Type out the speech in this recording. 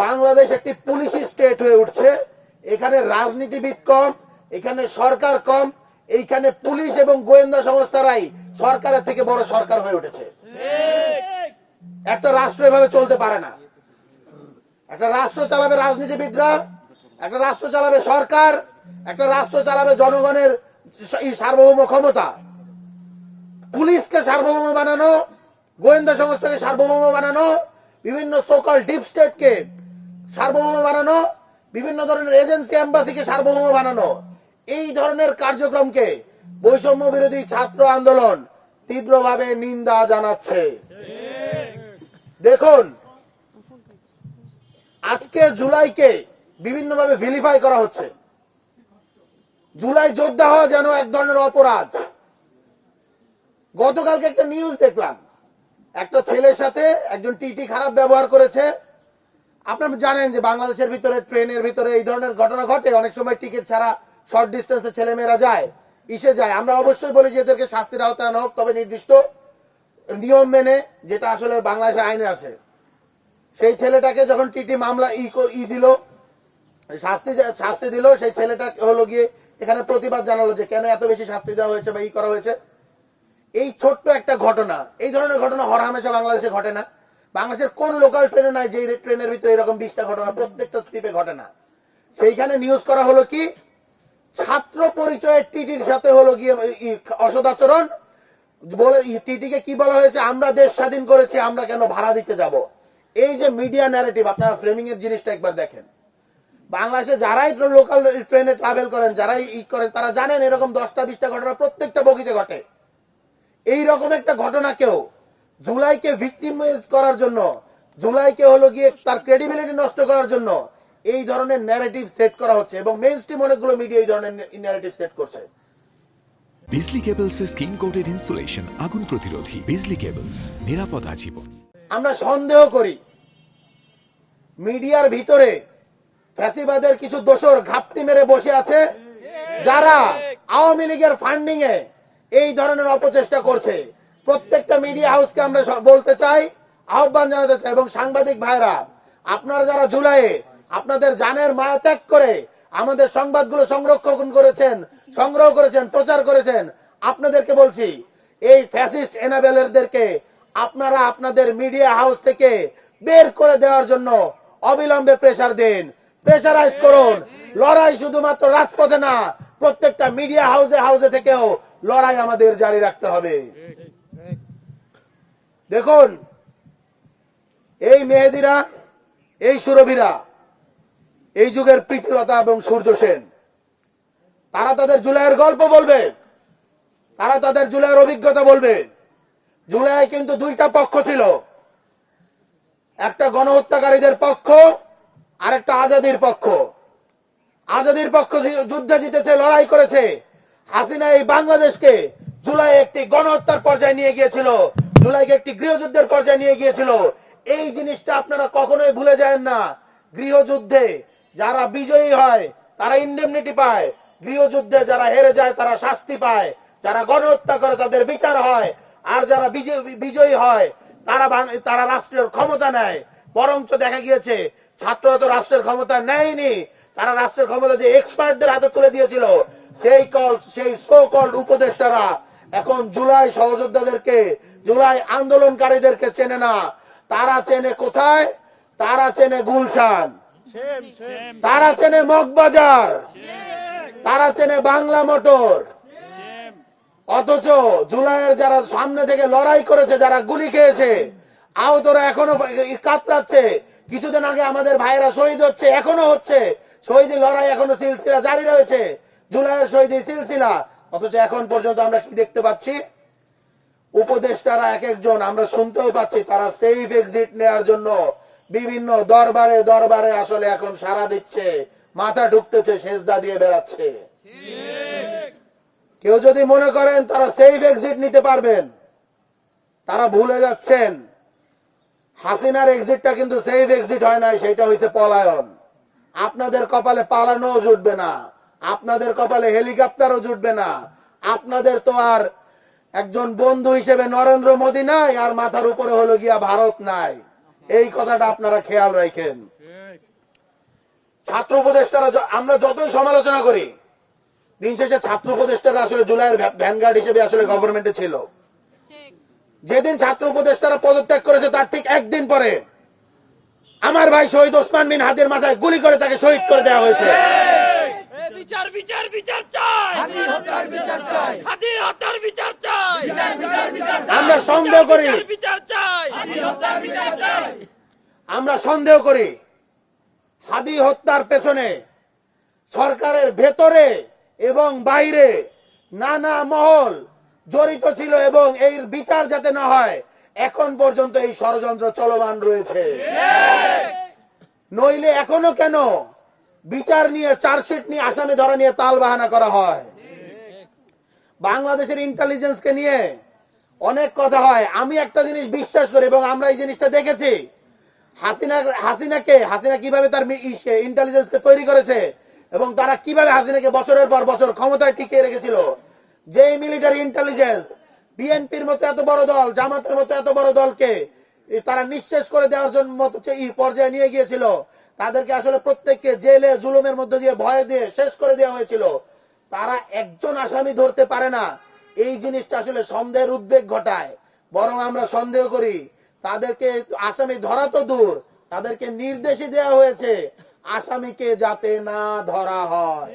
বাংলাদেশ একটি পুলিশি স্টেট হয়ে উঠছে। এখানে রাজনীতিবিদ কম, এখানে সরকার কম, এইখানে পুলিশ এবং গোয়েন্দা সংস্থারাই সরকারের থেকে বড় সরকার হয়ে উঠেছে। একটা রাষ্ট্র এভাবে চলতে পারে না। একটা রাষ্ট্র চালাবে রাজনীতিবিদরা, একটা রাষ্ট্র চালাবে সরকার, একটা রাষ্ট্র চালাবে জনগণের সার্বভৌম ক্ষমতা। পুলিশকে সার্বভৌম বানানো, গোয়েন্দা সংস্থাকে সার্বভৌম বানানো, বিভিন্ন সোকল ডিপ স্টেটকে সার্বভৌম বানানো, বিভিন্ন ধরনের এজেন্সি এম্বাসিকে সার্বভৌম বানানো, এই ধরনের কার্যক্রমকে বৈষম্য বিরোধী ছাত্র আন্দোলন তীব্রভাবে নিন্দা জানাচ্ছে। দেখুন, আজকে জুলাইকে বিভিন্নভাবে ভিলিফাই করা হচ্ছে। জুলাই যোদ্ধা হওয়া যেন এক ধরনের অপরাধ। গতকালকে একটা নিউজ দেখলাম, একটা ছেলের সাথে একজন টিটি খারাপ ব্যবহার করেছে। আপনারা জানেন যে বাংলাদেশের ভিতরে ট্রেনের ভিতরে এই ধরনের ঘটনা ঘটে। অনেক সময় টিকিট ছাড়া শর্ট ডিস্টেন্সে ছেলেমেয়েরা যায়, ইসে যায়। আমরা অবশ্যই বলি যে এদেরকে শাস্তির আওতায় আনা হোক, তবে নির্দিষ্ট নিয়ম মেনে, যেটা আসলে বাংলাদেশের আইনে আছে। সেই ছেলেটাকে যখন টিটি মামলা দিল, শাস্তি দিল, সেই ছেলেটা হলো গিয়ে এখানে প্রতিবাদ জানালো যে কেন এত বেশি শাস্তি দেওয়া হয়েছে বা করা হয়েছে। এই ছোট্ট একটা ঘটনা, এই ধরনের ঘটনা হরহামেশা বাংলাদেশে ঘটে না। বাংলাদেশের কোন লোকাল ট্রেনে নাই যে ট্রেনের ভিতরে এরকম 20টা ঘটনা প্রত্যেকটা ট্রিপে ঘটে না। সেইখানে নিউজ করা হলো কি, ছাত্র পরিচয়ের টিটির সাথে হলো গিয়ে অসদাচরণ বলে। টিটিকে কি বলা হয়েছে, আমরা দেশ স্বাধীন করেছি, আমরা কেন ভাড়া দিতে যাব। এই যে মিডিয়া ন্যারেটিভ, আপনারা ফ্রেমিং এর জিনিসটা একবার দেখেন। বাংলাদেশে যারাই লোকাল ট্রেনে ট্রাভেল করেন, যারাই করেন, তারা জানেন এরকম 10টা 20টা ঘটনা প্রত্যেকটা বগিতে ঘটে। এই রকম একটা ঘটনাকেও জুলাইকে ভিক্টিমাইজ করার জন্য, জুলাইকে হলো গিয়ে তার ক্রেডিবিলিটি নষ্ট করার জন্য এই ধরনের ন্যারেটিভ সেট করা হচ্ছে, এবং মেইনস্ট্রিম অনেকগুলো মিডিয়া এই ধরনের ন্যারেটিভ সেট করছে। বিজলি কেবলসের স্কিন কোটেড ইনসুলেশন আগুন প্রতিরোধী। বিজলি কেবলস, নিরাপদ আজীবন। আমরা সন্দেহ করি মিডিয়ার ভিতরে ফ্যাসিবাদের কিছু দোসর ঘাপটি মেরে বসে আছে, যারা আওয়ামী লীগের ফান্ডিং এ এই ধরনের অপচেষ্টা করছে। প্রত্যেকটা মিডিয়া হাউসকে আমরা বলতে চাই, আহ্বান জানাতে চাই, এবং সাংবাদিক ভাইরা, আপনারা যারা জুলাইয়ে আপনাদের জানের মায়া ত্যাগ করে আমাদের সংবাদগুলো সংগ্রহ করেছেন, প্রচার করেছেন, আপনাদেরকে বলছি, এই ফ্যাসিস্ট এনাবেলারদেরকে আপনারা আপনাদের মিডিয়া হাউস থেকে বের করে দেওয়ার জন্য অবিলম্বে প্রেসার দিন, প্রেসারাইজ করুন। লড়াই শুধুমাত্র রাজপথে না, প্রত্যেকটা মিডিয়া হাউসে থেকেও লড়াই আমাদের জারি রাখতে হবে। দেখুন, এই মেহেদিরা, এই সুরভীরা, এই যুগের প্রীতিলতা এবং সূর্য সেন, তারা তাদের জুলাইয়ের গল্প বলবে, তারা তাদের জুলাইয়ের অভিজ্ঞতা বলবে। জুলাই কিন্তু দুইটা পক্ষ ছিল, একটা গণহত্যাকারীদের পক্ষ আর একটা আজাদির পক্ষ। আজাদির পক্ষ যুদ্ধে জিতেছে, লড়াই করেছে। হাসিনা এই বাংলাদেশকে জুলাই একটি গণহত্যার পর্যায়ে নিয়ে গিয়েছিল, জুলাইকে একটি গৃহযুদ্ধের পর্যায়ে নিয়ে গিয়েছিল। এই জিনিসটা আপনারা কখনোই ভুলে যায় না। গৃহযুদ্ধে যারা বিজয়ী হয় তারা ইন্ডেমনিটি পায়, গৃহযুদ্ধে যারা হেরে যায় তারা শাস্তি পায়। যারা গণহত্যা করে তাদের বিচার হয়, আর যারা বিজয়ী হয় তারা রাষ্ট্রের ক্ষমতা নেয়। বরঞ্চ দেখা গিয়েছে ছাত্ররা তো রাষ্ট্রের ক্ষমতা নেয়নি, তারা রাষ্ট্রের ক্ষমতা যে এক্সপার্টদের হাতে তুলে দিয়েছিল। সেই সো কল্ড উপদেষ্টারা এখন জুলাই সহযোদ্ধাদেরকে, জুলাই আন্দোলনকারীদেরকে চেনে না। তারা চেনে কোথায়? তারা চেনে গুলশান, তারা চেনে মগবাজার, তারা চেনে বাংলা মোটর। অথচ জুলাইয়ের যারা সামনে থেকে লড়াই করেছে, যারা গুলি খেয়েছে, আহতরা এখনো কাতরাচ্ছে। কিছুদিন আগে আমাদের ভাইয়েরা শহীদ হচ্ছে, এখনো হচ্ছে। শহীদ লড়াই এখনো সিলসিলা জারি রয়েছে, জুলাইয়ের শহীদ সিলসিলা। অথচ এখন পর্যন্ত আমরা কি দেখতে পাচ্ছি? উপদেষ্টারা এক একজন, আমরা শুনতেও পাচ্ছি, তারা সেফ এক্সিট নেওয়ার জন্য বিভিন্ন দরবারে আসলে এখন সারা দিচ্ছে, মাথা ঢুকতেছে, সেজদা দিয়ে বেড়াচ্ছে। কেউ যদি মনে করেন তারা সেফ এক্সিট নিতে পারবেন, তারা ভুলে যাচ্ছেন হাসিনার এক্সিটটা কিন্তু সেফ এক্সিট হয় নাই, সেটা হয়েছে পলায়ন। আপনাদের কপালে পালানো জুটবে না, আপনাদের কপালে হেলিকপ্টারও জুটবে না। আপনাদের তো আর একজন বন্ধু হিসেবে নরেন্দ্র মোদী নাই, আর মাথার উপরে হলো গিয়া ভারত নাই। এই কথাটা আপনারা খেয়াল রাখেন। ছাত্র উপদেষ্টারা আমরা যতই সমালোচনা করি, দিন শেষে ছাত্র উপদেষ্টারা আসলে জুলাইয়ের ভ্যানগার্ড হিসেবে আসলে গভর্নমেন্টে ছিল। যেদিন ছাত্র উপদেষ্টারা পদত্যাগ করেছে তার ঠিক একদিন পরে আমার ভাই শহীদ ওসমান বিন হাদির মাথায় গুলি করে তাকে শহীদ করে দেওয়া হয়েছে। বিচার বিচার বিচার চাই, হাদি হত্যার বিচার চাই, হাদি হত্যার বিচার চাই, বিচার বিচার বিচার চাই। আমরা সন্দেহ করি, বিচার চাই, হাদি হত্যার বিচার চাই। আমরা সন্দেহ করি হাদি হত্যার পেছনে সরকারের ভেতরে এবং বাইরে নানা মহল জড়িত ছিল এবং এর বিচার যাতে না হয় এখন পর্যন্ত এই ষড়যন্ত্র চলমান রয়েছে। নইলে এখনো কেন বিচার নিয়ে, চার্জশিট নিয়ে, আসামি ধরা নিয়ে তালবাহানা করা হয়? বাংলাদেশের ইন্টেলিজেন্সকে নিয়ে অনেক কথা হয়। আমি একটা জিনিস বিশ্বাস করি এবং আমরা এই জিনিসটা দেখেছি, হাসিনা কিভাবে তার ইন্টেলিজেন্সকে তৈরি করেছে এবং তারা কিভাবে হাসিনাকে বছরের পর বছর ক্ষমতায় টিকিয়ে রেখেছিল। যে মিলিটারি ইন্টেলিজেন্স বিএনপির মতো এত বড় দল, জামাতের মতো এত বড় দলকে তারা নিঃশেষ করে দেওয়ার জন্য মতো এই পর্যায়ে নিয়ে গিয়েছিল, তাদেরকে আসলে প্রত্যেককে জেলে জুলুমের মধ্যে দিয়ে ভয় দিয়ে শেষ করে দেওয়া হয়েছিল। তারা একজন আসামি ধরতে পারে না, এই জিনিসটা আসলে সন্দেহের উদ্বেগ ঘটায়। বরং আমরা সন্দেহ করি তাদেরকে আসামি ধরা তো দূর, তাদেরকে নির্দেশই দেওয়া হয়েছে আসামিকে যাতে না ধরা হয়।